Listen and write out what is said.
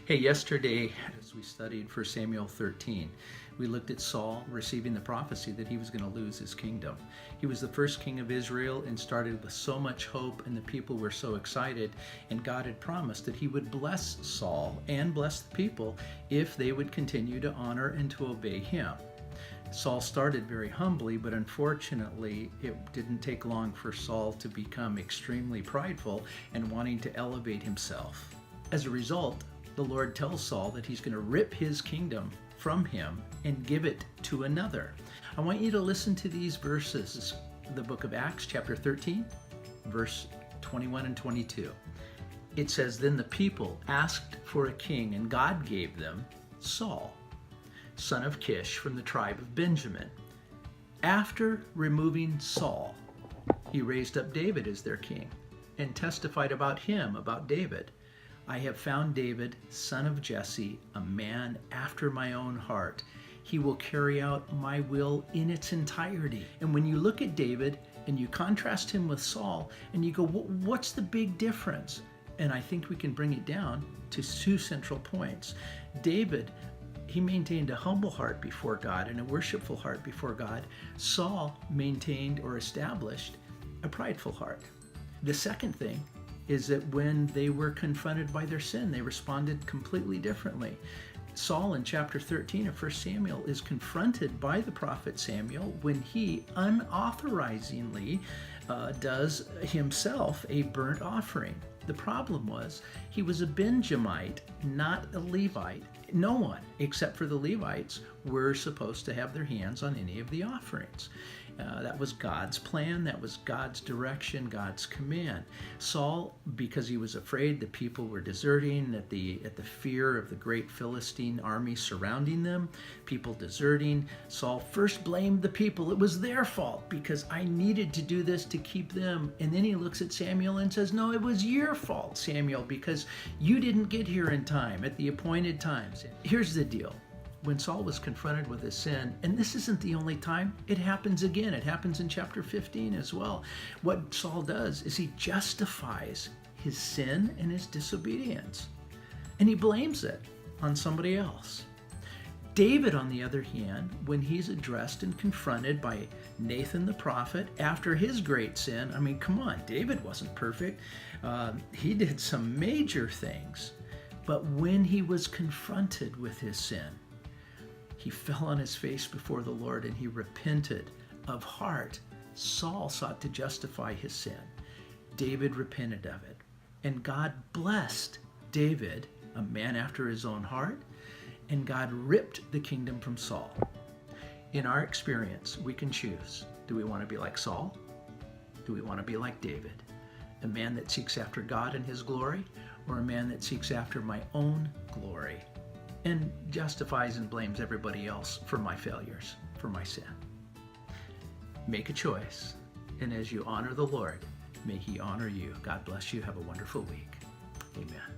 Hey, yesterday as we studied 1 Samuel 13, we looked at Saul receiving the prophecy that he was going to lose his kingdom. He was the first king of Israel and started with so much hope, and the people were so excited, and God had promised that he would bless Saul and bless the people if they would continue to honor and to obey him. Saul started very humbly, but unfortunately it didn't take long for Saul to become extremely prideful and wanting to elevate himself. As a result, the Lord tells Saul that he's going to rip his kingdom from him and give it to another. I want you to listen to these verses, the book of Acts, chapter 13, verse 21 and 22. It says, "Then the people asked for a king, and God gave them Saul, son of Kish, from the tribe of Benjamin. After removing Saul, he raised up David as their king and testified about him, about David. I have found David, son of Jesse, a man after my own heart. He will carry out my will in its entirety." And when you look at David and you contrast him with Saul and you go, what's the big difference? And I think we can bring it down to two central points. David, he maintained a humble heart before God and a worshipful heart before God. Saul maintained or established a prideful heart. The second thing is that when they were confronted by their sin, they responded completely differently. Saul in chapter 13 of 1 Samuel is confronted by the prophet Samuel when he unauthorizingly does himself a burnt offering. The problem was he was a Benjamite, not a Levite. No one except for the Levites were supposed to have their hands on any of the offerings. That was God's plan, that was God's direction, God's command. Saul, because he was afraid the people were deserting at the fear of the great Philistine army surrounding them, people deserting, Saul first blamed the people. It was their fault because I needed to do this to keep them. And then he looks at Samuel and says, no, it was your fault, Samuel, because you didn't get here in time at the appointed times. Here's the deal. When Saul was confronted with his sin, and this isn't the only time, it happens again. It happens in chapter 15 as well. What Saul does is he justifies his sin and his disobedience, and he blames it on somebody else. David, on the other hand, when he's addressed and confronted by Nathan the prophet after his great sin, I mean, come on, David wasn't perfect. He did some major things, but when he was confronted with his sin, he fell on his face before the Lord and he repented of heart. Saul sought to justify his sin. David repented of it. And God blessed David, a man after his own heart, and God ripped the kingdom from Saul. In our experience, we can choose. Do we want to be like Saul? Do we want to be like David? A man that seeks after God and his glory, or a man that seeks after my own glory and justifies and blames everybody else for my failures, for my sin? Make a choice, and as you honor the Lord, may he honor you. God bless you. Have a wonderful week. Amen.